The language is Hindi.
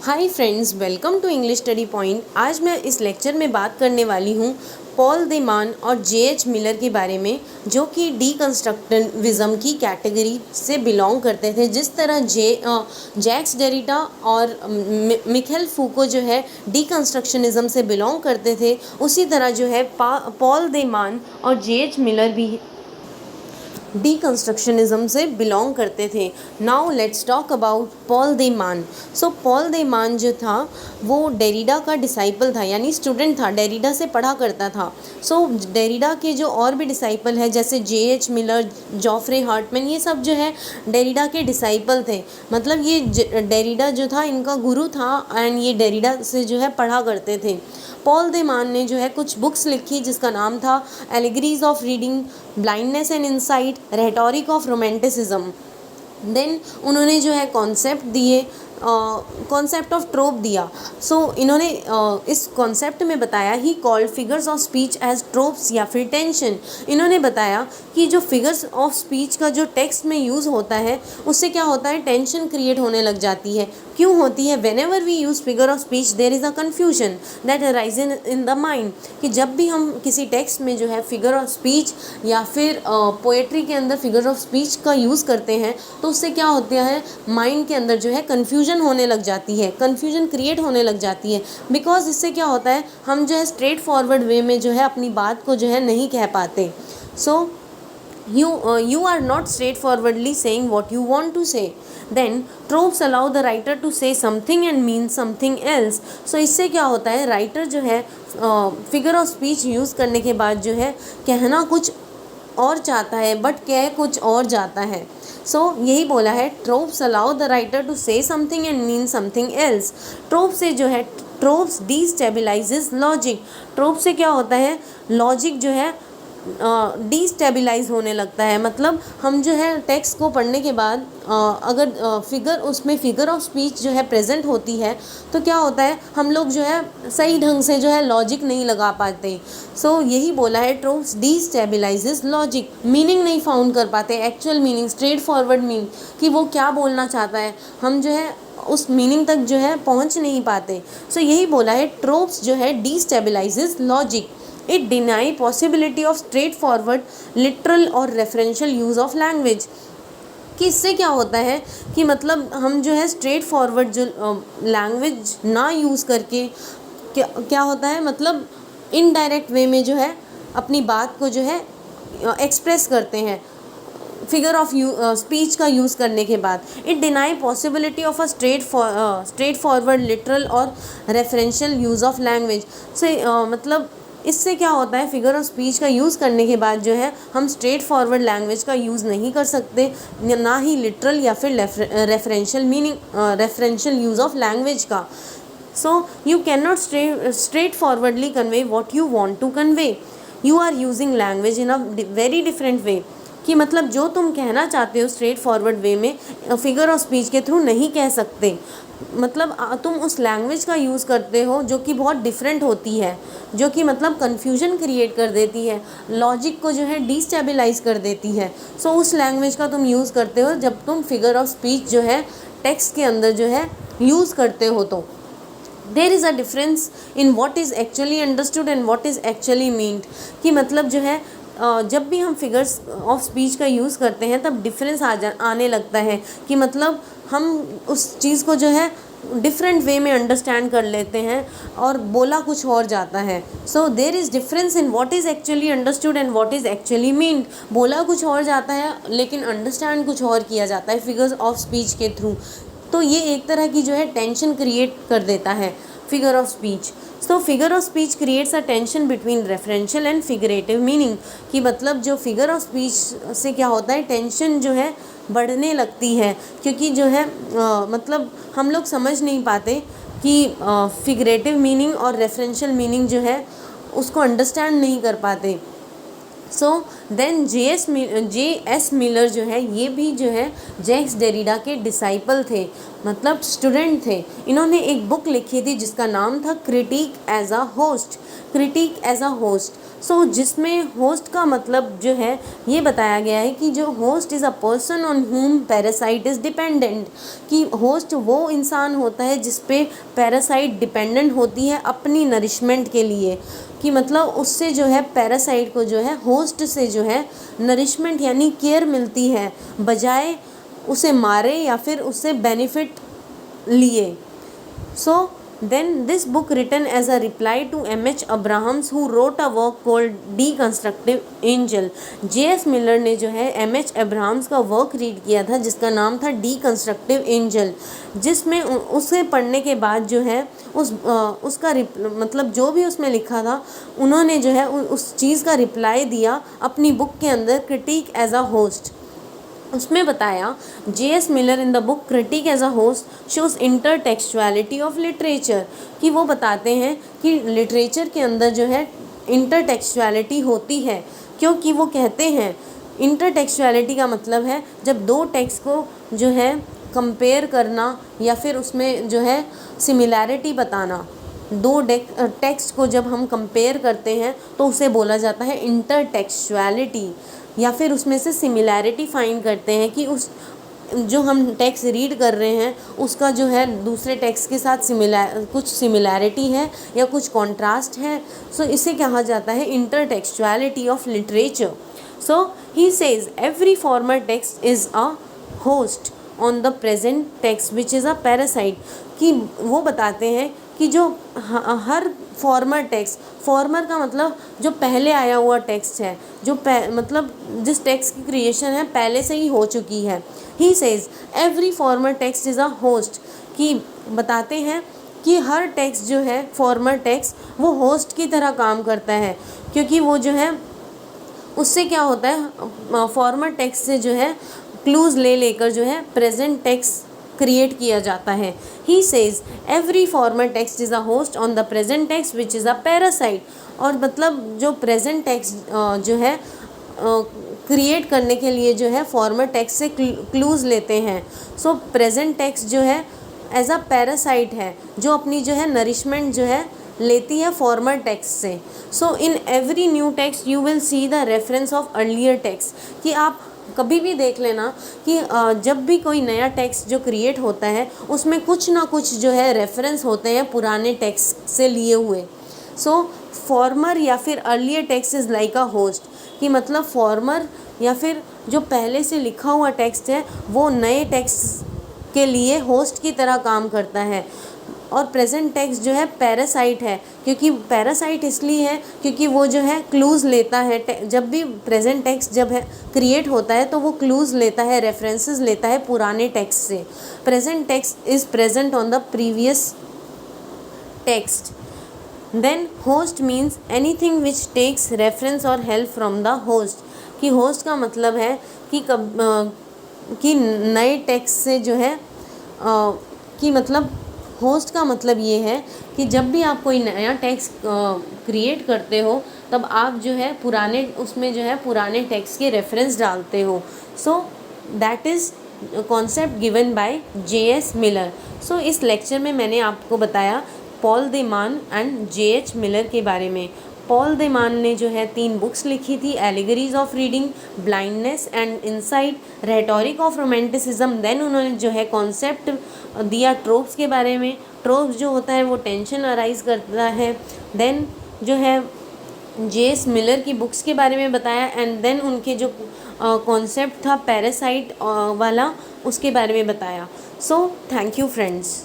Hi friends, welcome to English study point. आज मैं इस लेक्चर में बात करने वाली हूँ पॉल दे मान और जे.एच. मिलर के बारे में, जो कि डीकंस्ट्रक्टिविज्म की कैटेगरी से बिलोंग करते थे। जिस तरह जैक्स डेरिडा और मिखेल फूको जो है डीकंस्ट्रक्शनिज्म से बिलोंग करते थे, उसी तरह जो है पॉल दे मान और जे.एच. मिलर भी डीकंस्ट्रक्शनिज्म से बिलोंग करते थे। Now let's talk about Paul de Man. So Paul de मान जो था वो डेरिडा का डिसाइपल था, यानी स्टूडेंट था, डेरिडा से पढ़ा करता था। सो डेरिडा के जो और भी डिसाइपल है जैसे जे.एच. मिलर, जॉफ्रे हार्टमैन, ये सब जो है डेरिडा के डिसाइपल थे। मतलब ये डेरिडा जो था इनका गुरु था एंड ये डेरिडा से जो है पढ़ा करते थे। पॉल दे मान ने जो है कुछ बुक्स लिखी जिसका नाम था allegories of reading, blindness and insight, rhetoric of romanticism. Then उन्होंने जो है कॉन्सेप्ट दिए, कॉन्सेप्ट ऑफ ट्रोप दिया। सो इन्होंने इस कॉन्सेप्ट में बताया he called figures of speech as tropes या फिर टेंशन। इन्होंने बताया कि जो फिगर्स ऑफ स्पीच का जो टेक्स्ट में यूज़ होता है उससे क्या होता है, टेंशन क्रिएट होने लग जाती है। क्यों होती है? Whenever we use figure of speech there is a confusion that arise in the mind. कि जब भी हम किसी टेक्स्ट में जो है फिगर ऑफ स्पीच या फिर पोएट्री के अंदर फिगर ऑफ स्पीच का यूज़ करते हैं तो उससे क्या होता है, माइंड के अंदर जो है कन्फ्यूजन होने लग जाती है, कन्फ्यूजन क्रिएट होने लग जाती है। बिकॉज इससे क्या होता है, हम जो है स्ट्रेट फॉरवर्ड वे में जो है अपनी बात को जो है नहीं कह पाते। सो you are not straightforwardly saying what you want to say. Then tropes allow the writer to say something and mean something else. So इससे क्या होता है, राइटर जो है फिगर ऑफ स्पीच यूज़ करने के बाद जो है कहना कुछ और चाहता है बट कह कुछ और जाता है। सो यही बोला है, tropes allow the writer to say something and mean something else. Trope से जो है, ट्रोप्स डीस्टेबिलाइजेस लॉजिक। ट्रोप से क्या होता है, लॉजिक जो है डीस्टेबिलाइज होने लगता है। मतलब हम जो है टेक्स्ट को पढ़ने के बाद अगर उसमें फिगर ऑफ स्पीच जो है प्रेजेंट होती है तो क्या होता है, हम लोग जो है सही ढंग से जो है लॉजिक नहीं लगा पाते। सो यही बोला है, ट्रोप्स डीस्टेबिलाइजेस लॉजिक। मीनिंग नहीं फाउंड कर पाते, actual meaning, straight forward meaning कि वो क्या बोलना चाहता है, हम जो है उस मीनिंग तक जो है पहुंच नहीं पाते। सो यही बोला है, ट्रोप्स जो है destabilises logic. It deny possibility of straightforward literal और रेफरेंशियल यूज़ ऑफ लैंग्वेज। कि इससे क्या होता है कि मतलब हम जो है स्ट्रेट फॉरवर्ड जो लैंग्वेज ना यूज़ करके क्या होता है, मतलब इनडायरेक्ट वे में जो है अपनी बात को जो है एक्सप्रेस करते हैं फिगर ऑफ स्पीच का यूज़ करने के बाद। It deny possibility of a straightforward literal और रेफरेंशियल यूज़ ऑफ लैंग्वेज। से मतलब इससे क्या होता है, फिगर ऑफ स्पीच का यूज़ करने के बाद जो है हम स्ट्रेट फॉरवर्ड लैंग्वेज का यूज़ नहीं कर सकते, ना ही लिटरल या फिर referential meaning, referential use of language का। So you can not straightforwardly convey what you want to convey. You are using language in a very different way. कि मतलब जो तुम कहना चाहते हो स्ट्रेट फॉरवर्ड वे में फिगर ऑफ स्पीच के थ्रू नहीं कह सकते। मतलब तुम उस लैंग्वेज का यूज़ करते हो जो कि बहुत डिफरेंट होती है, जो कि मतलब कन्फ्यूजन क्रिएट कर देती है, लॉजिक को जो है डिस्टेबिलाइज कर देती है। सो उस लैंग्वेज का तुम यूज़ करते हो जब तुम फिगर ऑफ स्पीच जो है टेक्स्ट के अंदर जो है यूज़ करते हो। तो देर is a difference in what is actually understood and what is actually meant. कि मतलब जो है जब भी हम फिगर्स ऑफ स्पीच का यूज़ करते हैं तब डिफरेंस आने लगता है कि मतलब हम उस चीज़ को जो है डिफरेंट वे में अंडरस्टैंड कर लेते हैं और बोला कुछ और जाता है। So there is difference in what is actually understood and what is actually meant. बोला कुछ और जाता है लेकिन अंडरस्टैंड कुछ और किया जाता है फिगर्स ऑफ स्पीच के थ्रू। तो ये एक तरह की जो है टेंशन क्रिएट कर देता है figure of speech. So figure of speech creates a tension between referential and figurative meaning. कि मतलब जो फिगर ऑफ स्पीच से क्या होता है, टेंशन जो है बढ़ने लगती है, क्योंकि जो है मतलब हम लोग समझ नहीं पाते कि फिगरेटिव मीनिंग और रेफरेंशियल मीनिंग जो है उसको अंडरस्टैंड नहीं कर पाते। So then JS. मिलर जो है ये भी जो है जैक्स डेरिडा के डिसाइपल थे, मतलब स्टूडेंट थे। इन्होंने एक बुक लिखी थी जिसका नाम था critic as a host. Critic as a host. So जिसमें होस्ट का मतलब जो है ये बताया गया है कि जो host is a person on whom parasite is dependent, कि होस्ट वो इंसान होता है जिस पे पैरासाइट डिपेंडेंट होती है अपनी नरिशमेंट के लिए, कि मतलब उससे जो है पैरासाइट को जो है होस्ट से जो है नरिशमेंट यानी केयर मिलती है, बजाय उसे मारे या फिर उससे बेनिफिट लिए। So then this book written as a reply to M.H. Abrahams who wrote a work called Deconstructive Angel। J.S. Miller ने जो है M.H. अब्राहम्स का वर्क रीड किया था जिसका नाम था Deconstructive Angel, जिसमें उसे पढ़ने के बाद जो है उसका मतलब जो भी उसमें लिखा था उन्होंने जो है उस चीज़ का रिप्लाई दिया अपनी बुक के अंदर, क्रिटिक एज अ होस्ट। उसमें बताया J.S. Miller in the book critic as a host shows intertextuality of literature, कि वो बताते हैं कि लिटरेचर के अंदर जो है इंटरटेक्सचुअलिटी होती है, क्योंकि वो कहते हैं इंटरटेक्सचुअलिटी का मतलब है जब दो टेक्स्ट को जो है कंपेयर करना या फिर उसमें जो है सिमिलैरिटी बताना, दो टेक्स्ट को जब हम कंपेयर करते हैं तो उसे बोला जाता है इंटरटेक्सचुअलिटी, या फिर उसमें से सिमिलैरिटी फाइंड करते हैं कि उस जो हम टेक्स्ट रीड कर रहे हैं उसका जो है दूसरे टेक्स्ट के साथ कुछ सिमिलैरिटी है या कुछ कॉन्ट्रास्ट है। सो इसे कहा जाता है intertextuality of literature. So he says every former text is a host on the present text which is a parasite, कि वो बताते हैं कि जो हर फॉर्मर टेक्स्ट, फॉर्मर का मतलब जो पहले आया हुआ टेक्स्ट है, जो मतलब जिस टेक्स्ट की क्रिएशन है पहले से ही हो चुकी है। ही says every former text is a host, कि बताते हैं कि हर टेक्स्ट जो है फॉर्मर टेक्स्ट वो होस्ट की तरह काम करता है, क्योंकि वो जो है उससे क्या होता है फॉर्मर टेक्स्ट से जो है क्लूज़ ले लेकर जो है प्रेजेंट टेक्स्ट क्रिएट किया जाता है। ही says every former text is a host on the present text which is a parasite, और मतलब जो प्रेजेंट टेक्स्ट जो है क्रिएट करने के लिए जो है फॉर्मर टेक्स्ट से क्लूज़ लेते हैं। सो प्रेजेंट टेक्स्ट जो है एज अ पैरासाइट है जो अपनी जो है नरिशमेंट जो है लेती है फॉर्मर टेक्स्ट से। So in every new text you will see the reference of earlier text, कि आप कभी भी देख लेना कि जब भी कोई नया टेक्स्ट जो क्रिएट होता है उसमें कुछ ना कुछ जो है रेफरेंस होते हैं पुराने टेक्स्ट से लिए हुए। सो फॉर्मर या फिर earlier text is like a host, कि मतलब फॉर्मर या फिर जो पहले से लिखा हुआ टेक्स्ट है वो नए टेक्स्ट के लिए होस्ट की तरह काम करता है। और प्रेजेंट टेक्स्ट जो है पैरासाइट है, क्योंकि पैरासाइट इसलिए है क्योंकि वो जो है क्लूज़ लेता है, जब भी प्रेजेंट टेक्स्ट जब है क्रिएट होता है तो वो क्लूज़ लेता है, रेफरेंसेस लेता है पुराने टेक्स्ट से। Present text is present on the previous text. Then host means anything which takes reference और हेल्प फ्रॉम द होस्ट, कि होस्ट का मतलब है कि नए टेक्स्ट से जो है कि मतलब होस्ट का मतलब ये है कि जब भी आप कोई नया टेक्स्ट क्रिएट करते हो तब आप जो है पुराने उसमें जो है पुराने टेक्स्ट के रेफरेंस डालते हो। So that is concept given by J.S. Miller. So इस लेक्चर में मैंने आपको बताया पॉल दे मान एंड J.H. मिलर के बारे में। पॉल दे मान ने जो है 3 बुक्स लिखी थी, allegories of reading, blindness and insight, rhetoric of romanticism. Then उन्होंने जो है कॉन्सेप्ट दिया ट्रोप्स के बारे में। ट्रोप्स जो होता है वो टेंशन अराइज करता है। देन जो है J.S. मिलर की बुक्स के बारे में बताया, एंड देन उनके जो कॉन्सेप्ट था पैरासाइट वाला उसके बारे में बताया। So thank you friends.